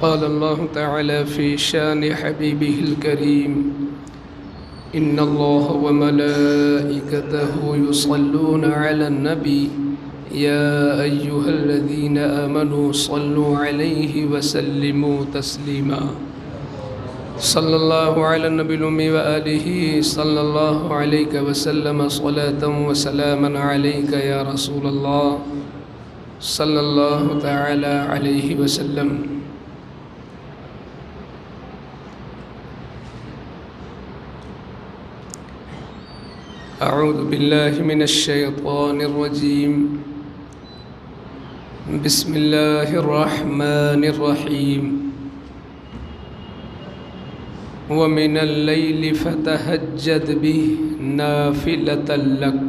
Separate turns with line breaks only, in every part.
قال الله تعالى في شان حبيبه الكريم إن الله وملائكته يصلون على النبي يا أيها الذين آمنوا صلوا عليه وسلموا تسليما صلى الله على النبي الأمي وآله صلى الله عليك وسلم صلاة وسلاما عليك يا رسول الله صلى الله تعالى عليه وسلم. أعوذ بالله من الشيطان الرجيم. بسم الله الرحمن الرحيم. ومن الليل فتهجد به نافلة لك.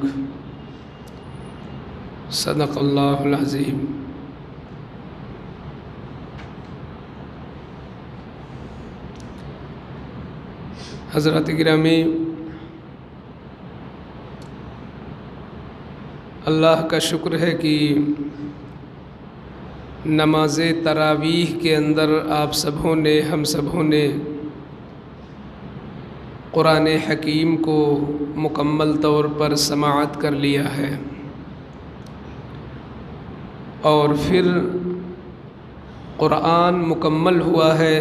صدق اللہ العظیم. حضرات گرامی، اللہ کا شکر ہے کہ نماز تراویح کے اندر آپ سبھوں نے، ہم سبھوں نے قرآن حکیم کو مکمل طور پر سماعت کر لیا ہے، اور پھر قرآن مکمل ہوا ہے،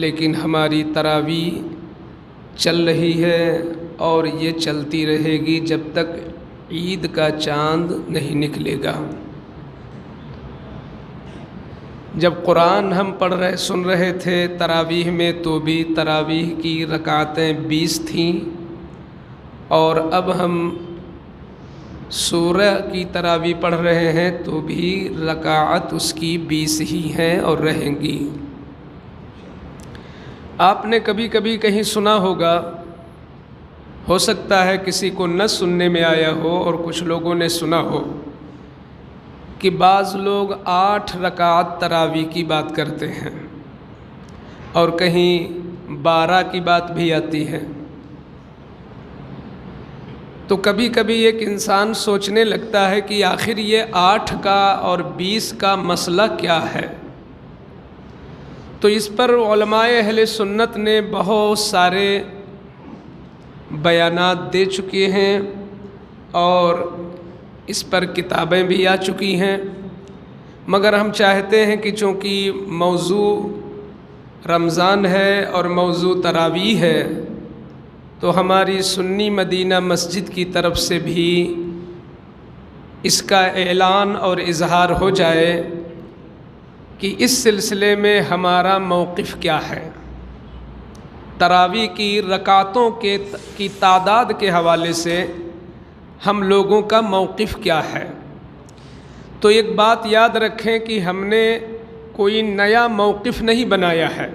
لیکن ہماری تراویح چل رہی ہے اور یہ چلتی رہے گی جب تک عید کا چاند نہیں نکلے گا. جب قرآن ہم سن رہے تھے تراویح میں، تو بھی تراویح کی رکعتیں 20 تھیں، اور اب ہم سورہ کی تراویح پڑھ رہے ہیں تو بھی رکعت اس کی 20 ہی ہیں اور رہیں گی. آپ نے کبھی کبھی کہیں سنا ہوگا، ہو سکتا ہے کسی کو نہ سننے میں آیا ہو اور کچھ لوگوں نے سنا ہو، کہ بعض لوگ 8 رکعت تراویح کی بات کرتے ہیں اور کہیں 12 کی بات بھی آتی ہے. تو کبھی کبھی ایک انسان سوچنے لگتا ہے کہ آخر یہ 8 کا اور 20 کا مسئلہ کیا ہے. تو اس پر علماء اہل سنت نے بہت سارے بیانات دے چکے ہیں اور اس پر کتابیں بھی آ چکی ہیں، مگر ہم چاہتے ہیں کہ چونکہ موضوع رمضان ہے اور موضوع تراویح ہے، تو ہماری سنی مدینہ مسجد کی طرف سے بھی اس کا اعلان اور اظہار ہو جائے کہ اس سلسلے میں ہمارا موقف کیا ہے، تراویح کی رکعتوں کی تعداد کے حوالے سے ہم لوگوں کا موقف کیا ہے. تو ایک بات یاد رکھیں کہ ہم نے کوئی نیا موقف نہیں بنایا ہے.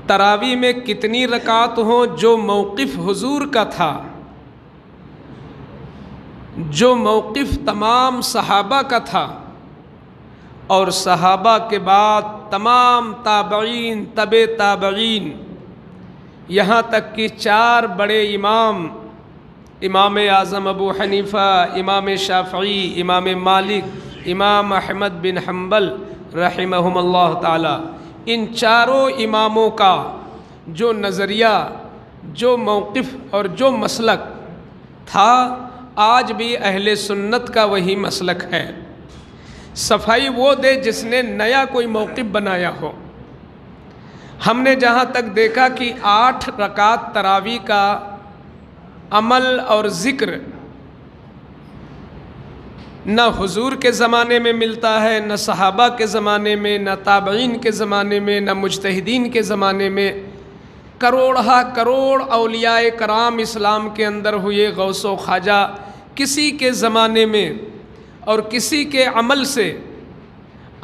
تراویح میں کتنی رکعت ہوں، جو موقف حضور کا تھا، جو موقف تمام صحابہ کا تھا، اور صحابہ کے بعد تمام تابعین، تابعین، یہاں تک کہ 4 بڑے امام اعظم ابو حنیفہ، امام شافعی، امام مالک، امام احمد بن حنبل رحمہم اللہ تعالی، ان چاروں اماموں کا جو نظریہ، جو موقف اور جو مسلک تھا، آج بھی اہل سنت کا وہی مسلک ہے. صفائی وہ دے جس نے نیا کوئی موقف بنایا ہو. ہم نے جہاں تک دیکھا کہ 8 رکعت تراویح کا عمل اور ذکر نہ حضور کے زمانے میں ملتا ہے، نہ صحابہ کے زمانے میں، نہ تابعین کے زمانے میں، نہ مجتہدین کے زمانے میں. کروڑ اولیاء کرام اسلام کے اندر ہوئے، غوث و خواجہ، کسی کے زمانے میں اور کسی کے عمل سے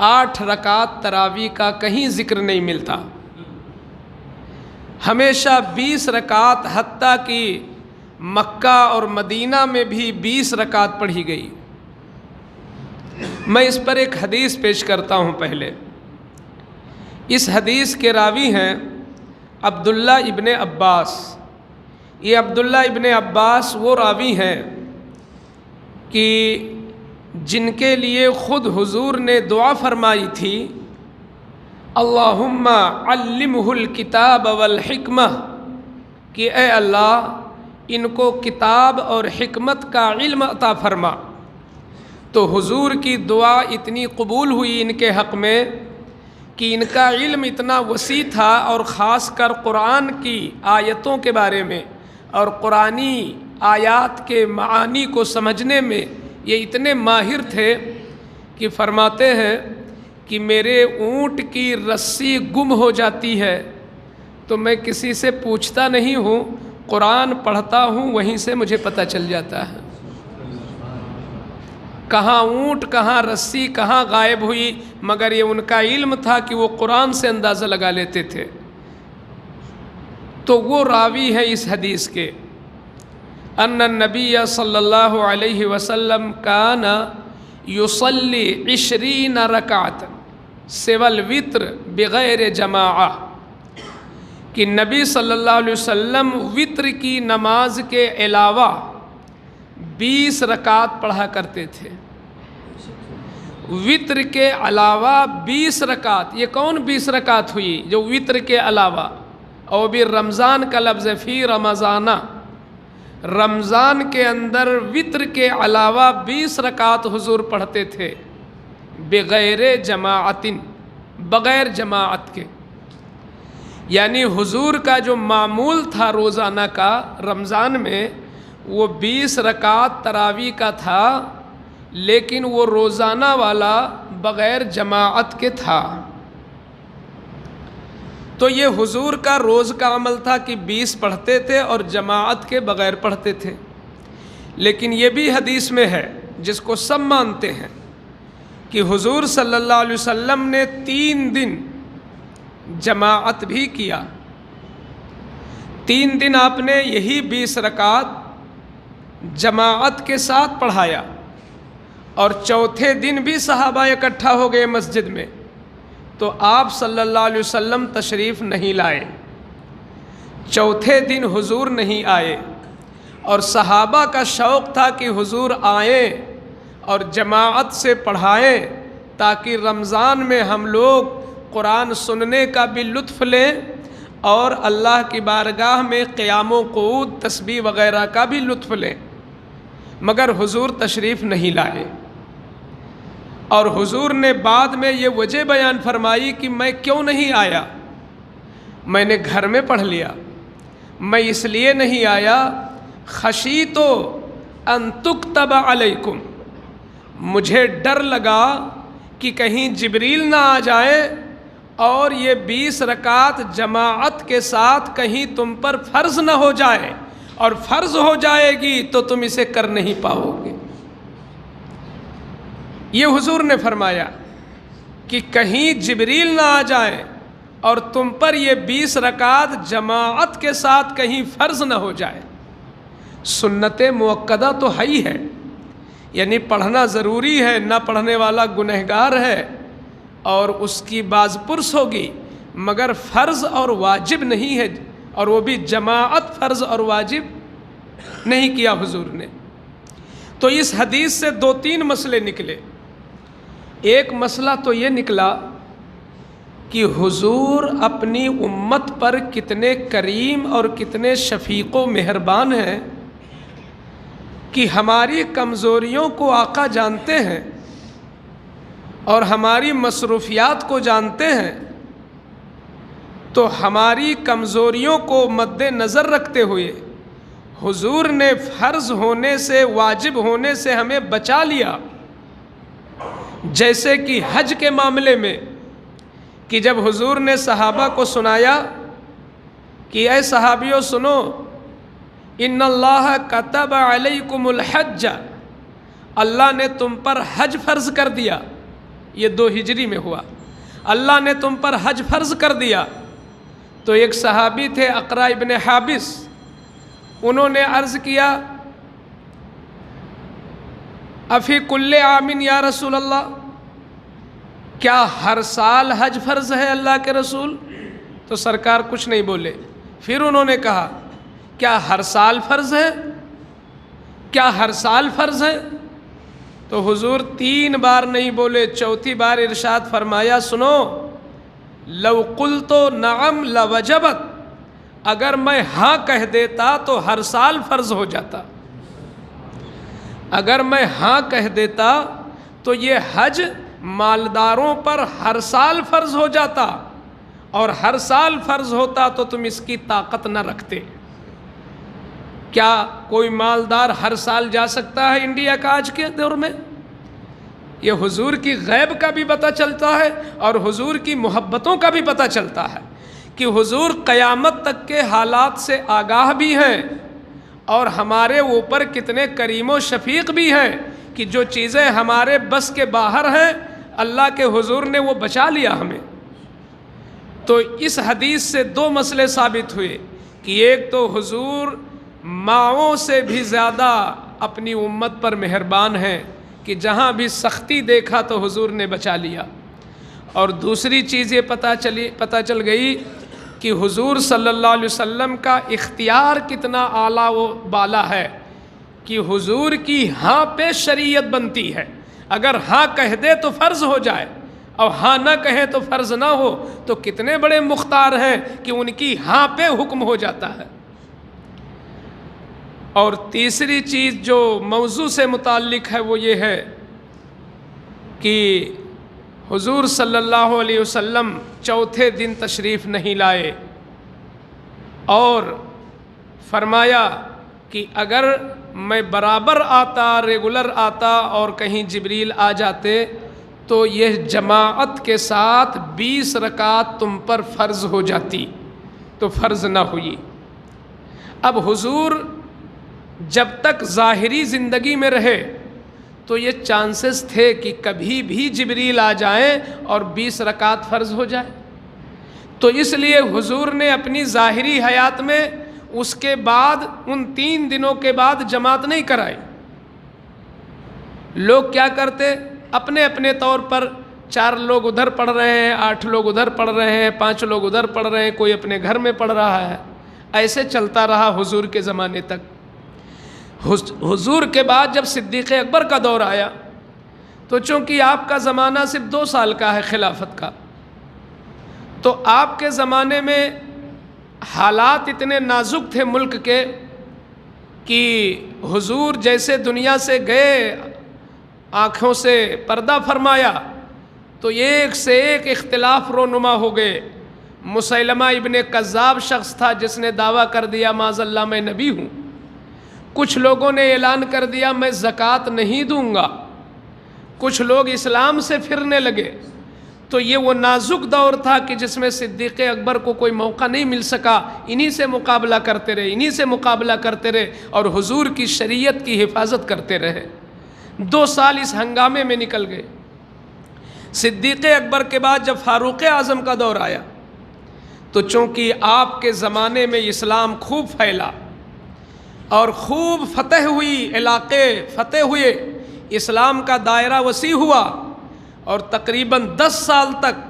8 رکعت تراویح کا کہیں ذکر نہیں ملتا. ہمیشہ 20 رکعت، حتیٰ کہ مکہ اور مدینہ میں بھی 20 رکعت پڑھی گئی. میں اس پر ایک حدیث پیش کرتا ہوں. پہلے اس حدیث کے راوی ہیں عبداللہ ابن عباس. یہ عبداللہ ابن عباس وہ راوی ہیں کہ جن کے لیے خود حضور نے دعا فرمائی تھی اللہم علمہ الکتاب والحکمہ، کہ اے اللہ ان کو کتاب اور حکمت کا علم عطا فرما۔ تو حضور کی دعا اتنی قبول ہوئی ان کے حق میں کہ ان کا علم اتنا وسیع تھا، اور خاص کر قرآن کی آیتوں کے بارے میں اور قرآنی آیات کے معانی کو سمجھنے میں یہ اتنے ماہر تھے کہ فرماتے ہیں کہ میرے اونٹ کی رسی گم ہو جاتی ہے تو میں کسی سے پوچھتا نہیں ہوں، قرآن پڑھتا ہوں، وہیں سے مجھے پتہ چل جاتا ہے کہاں اونٹ کہاں رسی کہاں غائب ہوئی، مگر یہ ان کا علم تھا کہ وہ قرآن سے اندازہ لگا لیتے تھے۔ تو وہ راوی ہے اس حدیث کے، ان النبی صلی اللہ علیہ وسلم کان یصلی 20 رکعت سوى الوتر بغیر جماعہ، کہ نبی صلی اللہ علیہ وسلم وتر کی نماز کے علاوہ 20 رکعت پڑھا کرتے تھے۔ وتر کے علاوہ 20 رکعت، یہ کون 20 رکعت ہوئی جو وتر کے علاوہ؟ اور بھی رمضان کا لفظ فی رمضانہ، رمضان کے اندر وتر کے علاوہ 20 رکعت حضور پڑھتے تھے، بغیر جماعت، بغیر جماعت کے۔ یعنی حضور کا جو معمول تھا روزانہ کا رمضان میں وہ 20 رکعت تراویح کا تھا، لیکن وہ روزانہ والا بغیر جماعت کے تھا۔ تو یہ حضور کا روز کا عمل تھا کہ 20 پڑھتے تھے اور جماعت کے بغیر پڑھتے تھے۔ لیکن یہ بھی حدیث میں ہے جس کو سب مانتے ہیں کہ حضور صلی اللہ علیہ وسلم نے 3 دن جماعت بھی کیا، 3 دن آپ نے یہی 20 رکعت جماعت کے ساتھ پڑھایا، اور چوتھے دن بھی صحابہ اکٹھا ہو گئے مسجد میں، تو آپ صلی اللہ علیہ وسلم تشریف نہیں لائے، چوتھے دن حضور نہیں آئے، اور صحابہ کا شوق تھا کہ حضور آئیں اور جماعت سے پڑھائیں تاکہ رمضان میں ہم لوگ قرآن سننے کا بھی لطف لیں اور اللہ کی بارگاہ میں قیام و قعود تسبیح وغیرہ کا بھی لطف لیں، مگر حضور تشریف نہیں لائے۔ اور حضور نے بعد میں یہ وجہ بیان فرمائی کہ میں کیوں نہیں آیا، میں نے گھر میں پڑھ لیا، میں اس لیے نہیں آیا خشیت ان تکتب علیکم، مجھے ڈر لگا کہ کہیں جبریل نہ آ جائے اور یہ 20 رکعت جماعت کے ساتھ کہیں تم پر فرض نہ ہو جائے، اور فرض ہو جائے گی تو تم اسے کر نہیں پاؤ گے۔ یہ حضور نے فرمایا کہ کہیں جبریل نہ آ جائے اور تم پر یہ 20 رکعت جماعت کے ساتھ کہیں فرض نہ ہو جائے۔ سنت مؤکدہ تو ہے ہی ہے، یعنی پڑھنا ضروری ہے، نہ پڑھنے والا گنہگار ہے اور اس کی باز پرس ہوگی، مگر فرض اور واجب نہیں ہے، اور وہ بھی جماعت فرض اور واجب نہیں کیا حضور نے۔ تو اس حدیث سے 2-3 مسئلے نکلے۔ ایک مسئلہ تو یہ نکلا کہ حضور اپنی امت پر کتنے کریم اور کتنے شفیق و مہربان ہیں کہ ہماری کمزوریوں کو آقا جانتے ہیں اور ہماری مصروفیات کو جانتے ہیں، تو ہماری کمزوریوں کو مد نظر رکھتے ہوئے حضور نے فرض ہونے سے واجب ہونے سے ہمیں بچا لیا۔ جیسے کہ حج کے معاملے میں کہ جب حضور نے صحابہ کو سنایا کہ اے صحابیوں سنو، ان اللہ کتب علیکم الحج، اللہ نے تم پر حج فرض کر دیا، یہ 2 ہجری میں ہوا، اللہ نے تم پر حج فرض کر دیا۔ تو ایک صحابی تھے اقرا ابن حابس، انہوں نے عرض کیا افی کل عام یا رسول اللہ، کیا ہر سال حج فرض ہے اللہ کے رسول؟ تو سرکار کچھ نہیں بولے۔ پھر انہوں نے کہا کیا ہر سال فرض ہے؟ کیا ہر سال فرض ہے؟ تو حضور 3 بار نہیں بولے، چوتھی بار ارشاد فرمایا سنو، لو قلت نعم لوجبت، اگر میں ہاں کہہ دیتا تو ہر سال فرض ہو جاتا. اگر میں ہاں کہہ دیتا تو یہ حج مالداروں پر ہر سال فرض ہو جاتا، اور ہر سال فرض ہوتا تو تم اس کی طاقت نہ رکھتے. کیا کوئی مالدار ہر سال جا سکتا ہے انڈیا کا آج کے دور میں؟ یہ حضور کی غیب کا بھی پتہ چلتا ہے اور حضور کی محبتوں کا بھی پتہ چلتا ہے کہ حضور قیامت تک کے حالات سے آگاہ بھی ہیں، اور ہمارے اوپر کتنے کریم و شفیق بھی ہیں کہ جو چیزیں ہمارے بس کے باہر ہیں اللہ کے حضور نے وہ بچا لیا ہمیں. تو اس حدیث سے دو مسئلے ثابت ہوئے کہ ایک تو حضور ماؤں سے بھی زیادہ اپنی امت پر مہربان ہیں کہ جہاں بھی سختی دیکھا تو حضور نے بچا لیا، اور دوسری چیز یہ پتہ چل گئی کہ حضور صلی اللہ علیہ وسلم کا اختیار کتنا اعلیٰ و بالا ہے کہ حضور کی ہاں پہ شریعت بنتی ہے. اگر ہاں کہہ دے تو فرض ہو جائے اور ہاں نہ کہے تو فرض نہ ہو، تو کتنے بڑے مختار ہیں کہ ان کی ہاں پہ حکم ہو جاتا ہے. اور تیسری چیز جو موضوع سے متعلق ہے وہ یہ ہے کہ حضور صلی اللہ علیہ وسلم چوتھے دن تشریف نہیں لائے اور فرمایا کہ اگر میں برابر آتا، ریگولر آتا اور کہیں جبریل آ جاتے تو یہ جماعت کے ساتھ 20 رکعت تم پر فرض ہو جاتی، تو فرض نہ ہوئی. اب حضور جب تک ظاہری زندگی میں رہے تو یہ چانسز تھے کہ کبھی بھی جبریل آ جائیں اور 20 رکعت فرض ہو جائے. تو اس لیے حضور نے اپنی ظاہری حیات میں اس کے بعد ان 3 دنوں کے بعد جماعت نہیں کرائی. لوگ کیا کرتے، اپنے اپنے طور پر 4 لوگ ادھر پڑھ رہے ہیں، 8 لوگ ادھر پڑھ رہے ہیں، 5 لوگ ادھر پڑھ رہے ہیں، کوئی اپنے گھر میں پڑھ رہا ہے. ایسے چلتا رہا حضور کے زمانے تک. حضور کے بعد جب صدیق اکبر کا دور آیا تو چونکہ آپ کا زمانہ صرف 2 سال کا ہے خلافت کا، تو آپ کے زمانے میں حالات اتنے نازک تھے ملک کے کہ حضور جیسے دنیا سے گئے، آنکھوں سے پردہ فرمایا تو ایک سے ایک اختلاف رونما ہو گئے. مسیلمہ ابن کذاب شخص تھا جس نے دعویٰ کر دیا معاذ اللہ میں نبی ہوں. کچھ لوگوں نے اعلان کر دیا میں زکوٰۃ نہیں دوں گا. کچھ لوگ اسلام سے پھرنے لگے. تو یہ وہ نازک دور تھا کہ جس میں صدیق اکبر کو کوئی موقع نہیں مل سکا. انہی سے مقابلہ کرتے رہے، انہی سے مقابلہ کرتے رہے اور حضور کی شریعت کی حفاظت کرتے رہے. 2 سال اس ہنگامے میں نکل گئے. صدیق اکبر کے بعد جب فاروق اعظم کا دور آیا تو چونکہ آپ کے زمانے میں اسلام خوب پھیلا اور خوب فتح ہوئی، علاقے فتح ہوئے، اسلام کا دائرہ وسیع ہوا اور تقریباً 10 سال تک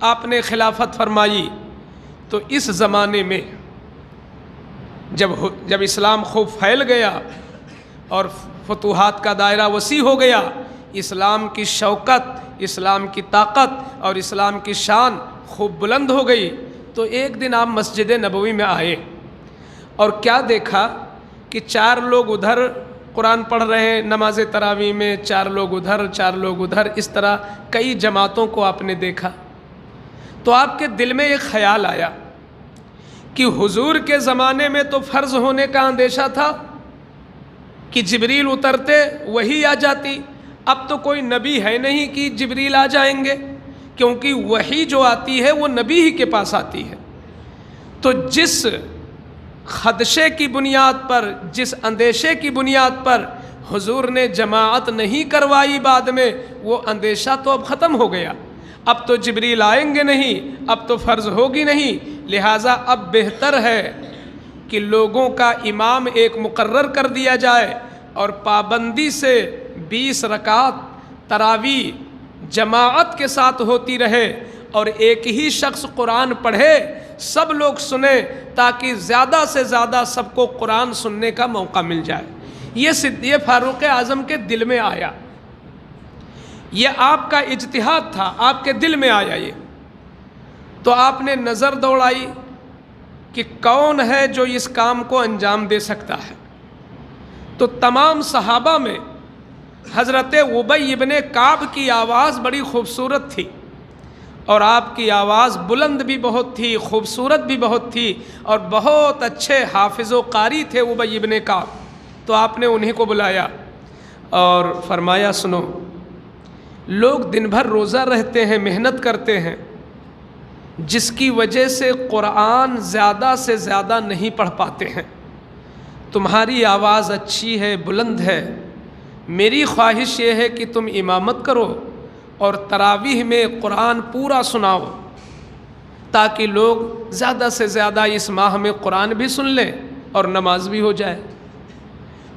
آپ نے خلافت فرمائی. تو اس زمانے میں جب اسلام خوب پھیل گیا اور فتوحات کا دائرہ وسیع ہو گیا، اسلام کی شوکت، اسلام کی طاقت اور اسلام کی شان خوب بلند ہو گئی. تو ایک دن آپ مسجد نبوی میں آئے اور کیا دیکھا کہ 4 لوگ ادھر قرآن پڑھ رہے ہیں نماز تراویح میں، 4 لوگ ادھر، 4 لوگ ادھر، اس طرح کئی جماعتوں کو آپ نے دیکھا. تو آپ کے دل میں ایک خیال آیا کہ حضور کے زمانے میں تو فرض ہونے کا اندیشہ تھا کہ جبریل اترتے وہی آ جاتی. اب تو کوئی نبی ہے نہیں کہ جبریل آ جائیں گے، کیونکہ وحی جو آتی ہے وہ نبی ہی کے پاس آتی ہے. تو جس خدشے کی بنیاد پر، جس اندیشے کی بنیاد پر حضور نے جماعت نہیں کروائی بعد میں، وہ اندیشہ تو اب ختم ہو گیا. اب تو جبریل آئیں گے نہیں، اب تو فرض ہوگی نہیں. لہٰذا اب بہتر ہے کہ لوگوں کا امام ایک مقرر کر دیا جائے اور پابندی سے 20 رکعت تراویح جماعت کے ساتھ ہوتی رہے اور ایک ہی شخص قرآن پڑھے، سب لوگ سنیں، تاکہ زیادہ سے زیادہ سب کو قرآن سننے کا موقع مل جائے. یہ فاروق اعظم کے دل میں آیا، یہ آپ کا اجتہاد تھا، آپ کے دل میں آیا یہ. تو آپ نے نظر دوڑائی کہ کون ہے جو اس کام کو انجام دے سکتا ہے، تو تمام صحابہ میں حضرت ابی ابن کعب کی آواز بڑی خوبصورت تھی، اور آپ کی آواز بلند بھی بہت تھی، خوبصورت بھی بہت تھی، اور بہت اچھے حافظ و قاری تھے ابی ابن کعب۔ تو آپ نے انہیں کو بلایا اور فرمایا سنو، لوگ دن بھر روزہ رہتے ہیں، محنت کرتے ہیں، جس کی وجہ سے قرآن زیادہ سے زیادہ نہیں پڑھ پاتے ہیں، تمہاری آواز اچھی ہے، بلند ہے، میری خواہش یہ ہے کہ تم امامت کرو اور تراویح میں قرآن پورا سناؤ، تاکہ لوگ زیادہ سے زیادہ اس ماہ میں قرآن بھی سن لیں اور نماز بھی ہو جائے۔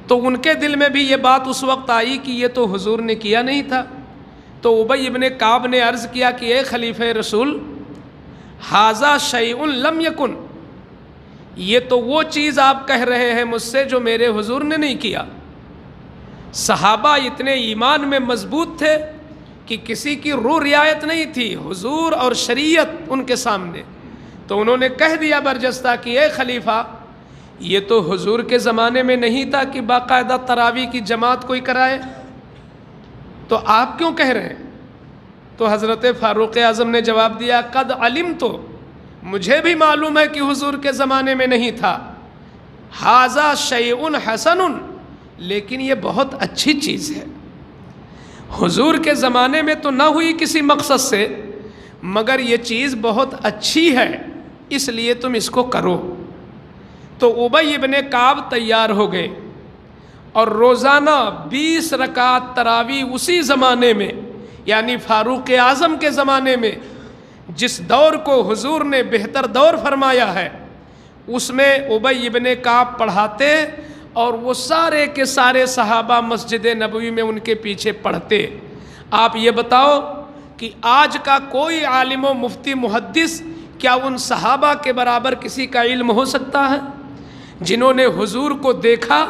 تو ان کے دل میں بھی یہ بات اس وقت آئی کہ یہ تو حضور نے کیا نہیں تھا۔ تو ابی ابن کعب نے عرض کیا کہ اے خلیفہ رسول، ھذا شیء لم یکن، یہ تو وہ چیز آپ کہہ رہے ہیں مجھ سے جو میرے حضور نے نہیں کیا۔ صحابہ اتنے ایمان میں مضبوط تھے کہ کسی کی روح رعایت نہیں تھی، حضور اور شریعت ان کے سامنے۔ تو انہوں نے کہہ دیا برجستہ کہ اے خلیفہ، یہ تو حضور کے زمانے میں نہیں تھا کہ باقاعدہ تراویح کی جماعت کوئی کرائے، تو آپ کیوں کہہ رہے ہیں؟ تو حضرت فاروق اعظم نے جواب دیا، قد علمت، مجھے بھی معلوم ہے کہ حضور کے زمانے میں نہیں تھا، ھذا شیء حسن، لیکن یہ بہت اچھی چیز ہے۔ حضور کے زمانے میں تو نہ ہوئی کسی مقصد سے، مگر یہ چیز بہت اچھی ہے، اس لیے تم اس کو کرو۔ تو ابی ابن کعب تیار ہو گئے، اور روزانہ 20 رکعت تراویح اسی زمانے میں، یعنی فاروق اعظم کے زمانے میں، جس دور کو حضور نے بہتر دور فرمایا ہے، اس میں ابی ابن کعب پڑھاتے، اور وہ سارے کے سارے صحابہ مسجد نبوی میں ان کے پیچھے پڑھتے۔ آپ یہ بتاؤ کہ آج کا کوئی عالم و مفتی محدث کیا ان صحابہ کے برابر کسی کا علم ہو سکتا ہے، جنہوں نے حضور کو دیکھا،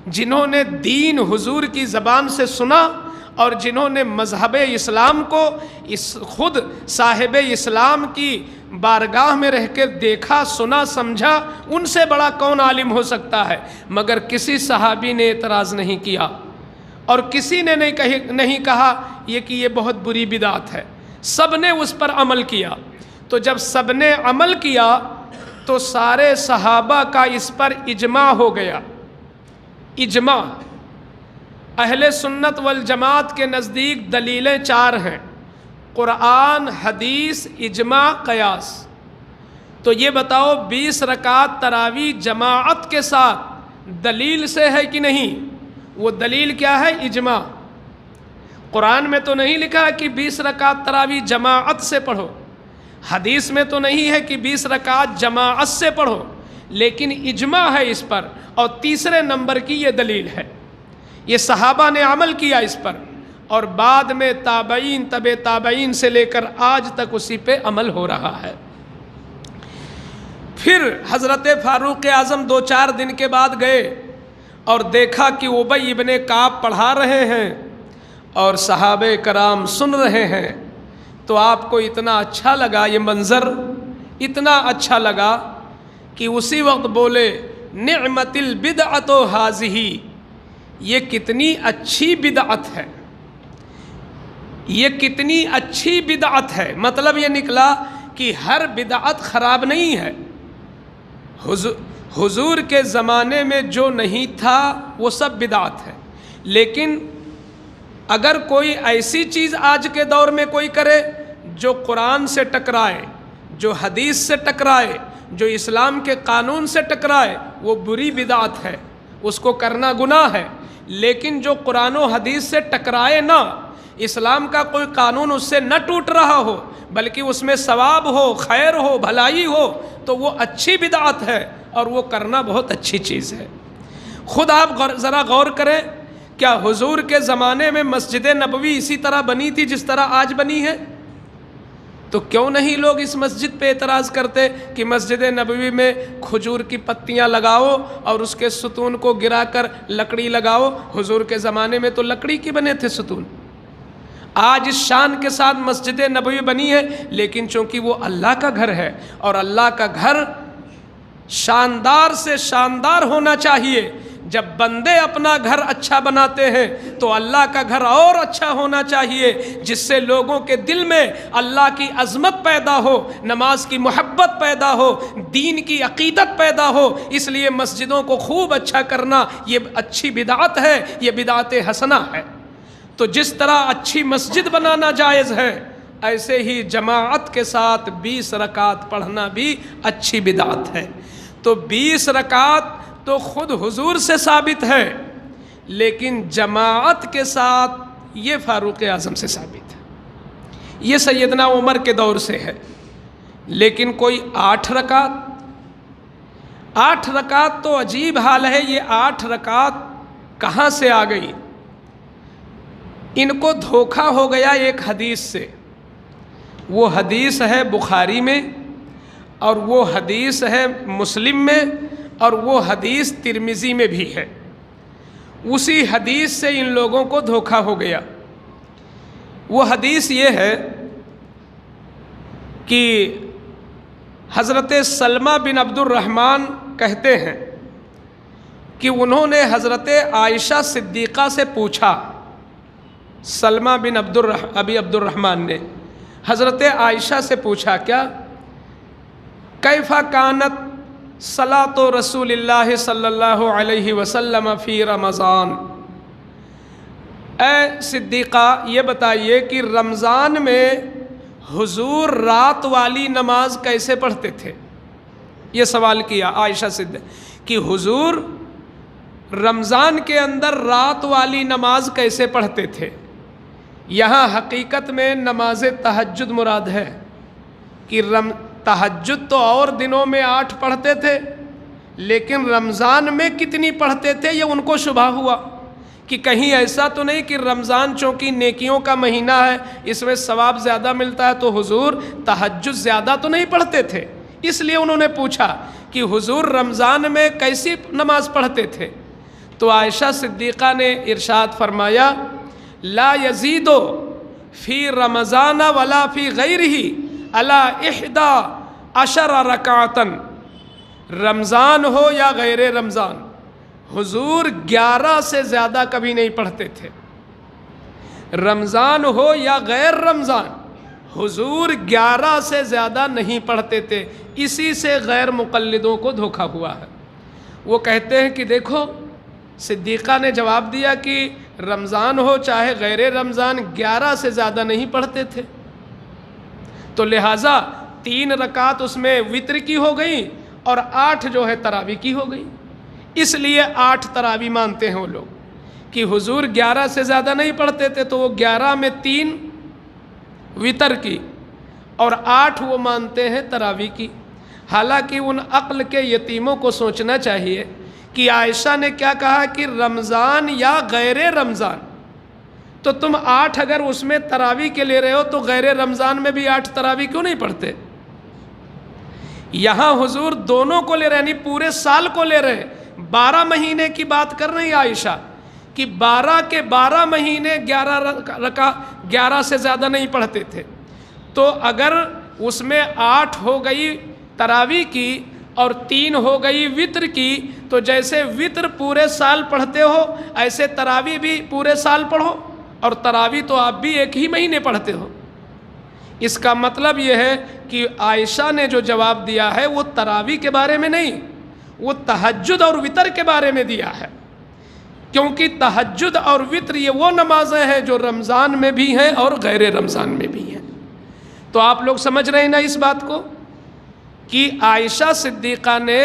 جنہوں نے دین حضور کی زبان سے سنا، اور جنہوں نے مذہب اسلام کو خود صاحب اسلام کی بارگاہ میں رہ کر دیکھا، سنا، سمجھا؟ ان سے بڑا کون عالم ہو سکتا ہے؟ مگر کسی صحابی نے اعتراض نہیں کیا، اور کسی نے نہیں کہا یہ کہ یہ بہت بری بدعت ہے، سب نے اس پر عمل کیا۔ تو جب سب نے عمل کیا تو سارے صحابہ کا اس پر اجماع ہو گیا۔ اجماع اہل سنت والجماعت کے نزدیک دلیلیں 4 ہیں: قرآن، حدیث، اجماع، قیاس۔ تو یہ بتاؤ 20 رکعت تراویح جماعت کے ساتھ دلیل سے ہے کہ نہیں؟ وہ دلیل کیا ہے؟ اجماع۔ قرآن میں تو نہیں لکھا ہے کہ 20 رکعت تراویح جماعت سے پڑھو، حدیث میں تو نہیں ہے کہ 20 رکعت جماعت سے پڑھو، لیکن اجماع ہے اس پر، اور تیسرے نمبر کی یہ دلیل ہے۔ یہ صحابہ نے عمل کیا اس پر، اور بعد میں تابعین، تبع تابعین سے لے کر آج تک اسی پہ عمل ہو رہا ہے۔ پھر حضرت فاروق اعظم 2-4 دن کے بعد گئے اور دیکھا کہ ابی ابن کعب پڑھا رہے ہیں اور صحابہ کرام سن رہے ہیں، تو آپ کو اتنا اچھا لگا یہ منظر، اتنا اچھا لگا کہ اسی وقت بولے، نعمت البدعۃ ھذہ، یہ کتنی اچھی بدعت ہے، یہ کتنی اچھی بدعت ہے۔ مطلب یہ نکلا کہ ہر بدعت خراب نہیں ہے، حضور کے زمانے میں جو نہیں تھا وہ سب بدعت ہے، لیکن اگر کوئی ایسی چیز آج کے دور میں کوئی کرے جو قرآن سے ٹکرائے، جو حدیث سے ٹکرائے، جو اسلام کے قانون سے ٹکرائے، وہ بری بدعت ہے، اس کو کرنا گناہ ہے۔ لیکن جو قرآن و حدیث سے ٹکرائے نہ، اسلام کا کوئی قانون اس سے نہ ٹوٹ رہا ہو، بلکہ اس میں ثواب ہو، خیر ہو، بھلائی ہو، تو وہ اچھی بدعت ہے، اور وہ کرنا بہت اچھی چیز ہے۔ خود آپ ذرا غور کریں، کیا حضور کے زمانے میں مسجد نبوی اسی طرح بنی تھی جس طرح آج بنی ہے؟ تو کیوں نہیں لوگ اس مسجد پہ اعتراض کرتے کہ مسجد نبوی میں کھجور کی پتیاں لگاؤ اور اس کے ستون کو گرا کر لکڑی لگاؤ؟ حضور کے زمانے میں تو لکڑی کے بنے تھے ستون۔ آج اس شان کے ساتھ مسجد نبوی بنی ہے، لیکن چونکہ وہ اللہ کا گھر ہے اور اللہ کا گھر شاندار سے شاندار ہونا چاہیے۔ جب بندے اپنا گھر اچھا بناتے ہیں تو اللہ کا گھر اور اچھا ہونا چاہیے، جس سے لوگوں کے دل میں اللہ کی عظمت پیدا ہو، نماز کی محبت پیدا ہو، دین کی عقیدت پیدا ہو۔ اس لیے مسجدوں کو خوب اچھا کرنا یہ اچھی بدعت ہے، یہ بدعت حسنہ ہے۔ تو جس طرح اچھی مسجد بنانا جائز ہے، ایسے ہی جماعت کے ساتھ 20 رکعت پڑھنا بھی اچھی بدعت ہے۔ تو 20 رکعت تو خود حضور سے ثابت ہے، لیکن جماعت کے ساتھ یہ فاروق اعظم سے ثابت ہے، یہ سیدنا عمر کے دور سے ہے۔ لیکن کوئی 8 رکعت تو عجیب حال ہے، یہ 8 رکعت کہاں سے آ گئی؟ ان کو دھوکہ ہو گیا ایک حدیث سے۔ وہ حدیث ہے بخاری میں، اور وہ حدیث ہے مسلم میں، اور وہ حدیث ترمذی میں بھی ہے۔ اسی حدیث سے ان لوگوں کو دھوکہ ہو گیا۔ وہ حدیث یہ ہے کہ حضرت سلمہ بن عبد الرحمن کہتے ہیں کہ انہوں نے حضرت عائشہ صدیقہ سے پوچھا، سلمہ بن ابی عبد الرحمن نے حضرت عائشہ سے پوچھا، کیا کیف کانت صلاۃ رسول اللہ صلی اللہ علیہ وسلم فی رمضان؟ اے صدیقہ یہ بتائیے کہ رمضان میں حضور رات والی نماز کیسے پڑھتے تھے؟ یہ سوال کیا عائشہ صدیقہ کہ حضور رمضان کے اندر رات والی نماز کیسے پڑھتے تھے؟ یہاں حقیقت میں نماز تہجد مراد ہے کہ تہجد تو اور دنوں میں 8 پڑھتے تھے، لیکن رمضان میں کتنی پڑھتے تھے یہ ان کو شبہ ہوا کہ کہیں ایسا تو نہیں کہ رمضان چونکہ نیکیوں کا مہینہ ہے، اس میں ثواب زیادہ ملتا ہے، تو حضور تہجد زیادہ تو نہیں پڑھتے تھے۔ اس لیے انہوں نے پوچھا کہ حضور رمضان میں کیسی نماز پڑھتے تھے؟ تو عائشہ صدیقہ نے ارشاد فرمایا، لا یزید فی رمضان ولا فی غیرہ علی 11 رکعتن، رمضان ہو یا غیر رمضان حضور 11 سے زیادہ کبھی نہیں پڑھتے تھے۔ رمضان ہو یا غیر رمضان حضور 11 سے زیادہ نہیں پڑھتے تھے۔ اسی سے غیر مقلدوں کو دھوکہ ہوا ہے۔ وہ کہتے ہیں کہ دیکھو صدیقہ نے جواب دیا کہ رمضان ہو چاہے غیر رمضان 11 سے زیادہ نہیں پڑھتے تھے، تو لہٰذا 3 رکعت اس میں وتر کی ہو گئی اور 8 جو ہے تراویح کی ہو گئی۔ اس لیے 8 تراویح مانتے ہیں وہ لوگ کہ حضور 11 سے زیادہ نہیں پڑھتے تھے، تو وہ 11 میں 3 وتر کی اور 8 وہ مانتے ہیں تراویح کی۔ حالانکہ ان عقل کے یتیموں کو سوچنا چاہیے کہ عائشہ نے کیا کہا کہ رمضان یا غیر رمضان، تو تم 8 اگر اس میں تراویح کے لے رہے ہو تو غیر رمضان میں بھی 8 تراویح کیوں نہیں پڑھتے؟ یہاں حضور دونوں کو لے رہے، یعنی پورے سال کو لے رہے۔ 12 مہینے کی بات کر رہی عائشہ کہ 12 کے 12 مہینے 11 سے زیادہ نہیں پڑھتے تھے، تو اگر اس میں 8 ہو گئی تراویح کی اور 3 ہو گئی وتر کی، تو جیسے وتر پورے سال پڑھتے ہو ایسے تراویح بھی پورے سال پڑھو، اور تراویح تو آپ بھی ایک ہی مہینے پڑھتے ہو۔ اس کا مطلب یہ ہے کہ عائشہ نے جو جواب دیا ہے وہ تراویح کے بارے میں نہیں، وہ تہجد اور وتر کے بارے میں دیا ہے، کیونکہ تہجد اور وتر یہ وہ نمازیں ہیں جو رمضان میں بھی ہیں اور غیر رمضان میں بھی ہیں۔ تو آپ لوگ سمجھ رہے ہیں نا اس بات کو کہ عائشہ صدیقہ نے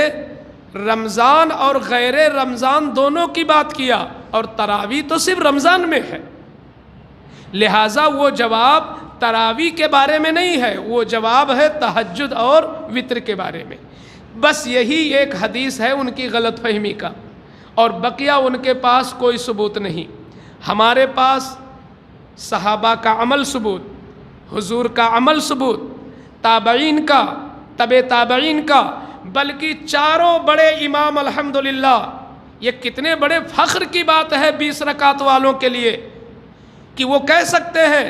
رمضان اور غیر رمضان دونوں کی بات کیا، اور تراویح تو صرف رمضان میں ہے، لہٰذا وہ جواب تراویح کے بارے میں نہیں ہے، وہ جواب ہے تہجد اور وتر کے بارے میں۔ بس یہی ایک حدیث ہے ان کی غلط فہمی کا، اور بقیہ ان کے پاس کوئی ثبوت نہیں۔ ہمارے پاس صحابہ کا عمل ثبوت، حضور کا عمل ثبوت، تابعین کا، تبع تابعین کا، بلکہ چاروں بڑے امام الحمدللہ، یہ کتنے بڑے فخر کی بات ہے 20 رکعت والوں کے لیے کہ وہ کہہ سکتے ہیں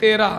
13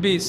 20।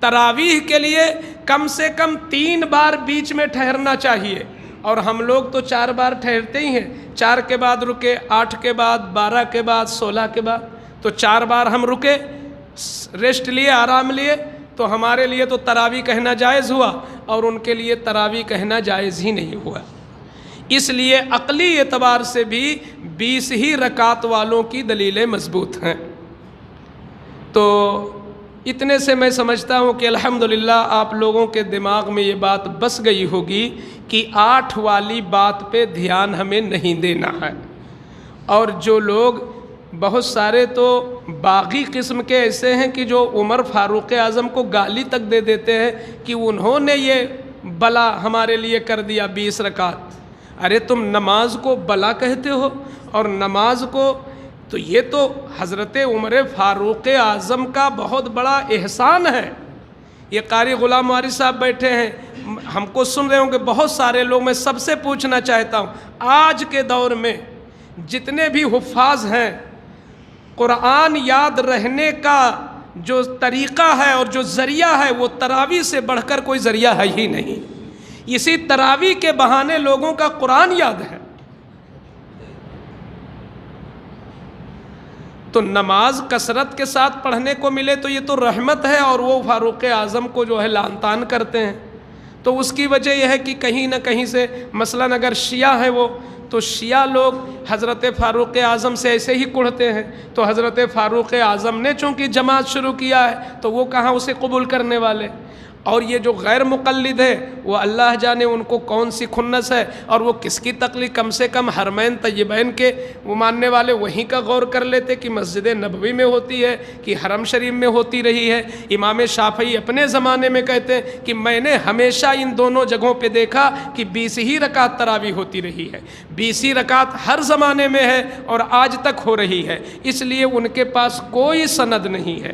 تراویح کے لیے کم سے کم 3 بار بیچ میں ٹھہرنا چاہیے، اور ہم لوگ تو 4 بار ٹھہرتے ہی ہیں، 4 کے بعد رکے، 8 کے بعد، 12 کے بعد، 16 کے بعد، تو 4 بار ہم رکے، ریسٹ لیے، آرام لیے، تو ہمارے لیے تو تراویح کہنا جائز ہوا، اور ان کے لیے تراویح کہنا جائز ہی نہیں ہوا۔ اس لیے عقلی اعتبار سے بھی 20 ہی رکعت والوں کی دلیلیں مضبوط ہیں۔ تو اتنے سے میں سمجھتا ہوں کہ الحمدللہ آپ لوگوں کے دماغ میں یہ بات بس گئی ہوگی کہ 8 والی بات پہ دھیان ہمیں نہیں دینا ہے۔ اور جو لوگ بہت سارے تو باغی قسم کے ایسے ہیں کہ جو عمر فاروق اعظم کو گالی تک دے دیتے ہیں کہ انہوں نے یہ بلا ہمارے لیے کر دیا 20 رکعت۔ ارے تم نماز کو بلا کہتے ہو، اور نماز کو تو یہ تو حضرت عمر فاروق اعظم کا بہت بڑا احسان ہے۔ یہ قاری غلام وارث صاحب بیٹھے ہیں، ہم کو سن رہے ہوں کہ بہت سارے لوگ، میں سب سے پوچھنا چاہتا ہوں، آج کے دور میں جتنے بھی حفاظ ہیں، قرآن یاد رہنے کا جو طریقہ ہے اور جو ذریعہ ہے وہ تراویح سے بڑھ کر کوئی ذریعہ ہے ہی نہیں۔ اسی تراویح کے بہانے لوگوں کا قرآن یاد ہے۔ تو نماز کثرت کے ساتھ پڑھنے کو ملے تو یہ تو رحمت ہے، اور وہ فاروق اعظم کو جو ہے لعن طعن کرتے ہیں۔ تو اس کی وجہ یہ ہے کہ کہیں نہ کہیں سے مثلاً اگر شیعہ ہیں وہ، تو شیعہ لوگ حضرت فاروق اعظم سے ایسے ہی کڑھتے ہیں، تو حضرت فاروق اعظم نے چونکہ جماعت شروع کیا ہے تو وہ کہاں اسے قبول کرنے والے۔ اور یہ جو غیر مقلد ہے وہ اللہ جانے ان کو کون سی کھنس ہے، اور وہ کس کی تقلید، کم سے کم حرمین طیبین کے وہ ماننے والے وہیں کا غور کر لیتے کہ مسجد نبوی میں ہوتی ہے کہ حرم شریف میں ہوتی رہی ہے۔ امام شافعی اپنے زمانے میں کہتے ہیں کہ میں نے ہمیشہ ان دونوں جگہوں پہ دیکھا کہ 20 ہی رکعت تراویح ہوتی رہی ہے، 20 ہی رکعت ہر زمانے میں ہے اور آج تک ہو رہی ہے، اس لیے ان کے پاس کوئی سند نہیں ہے۔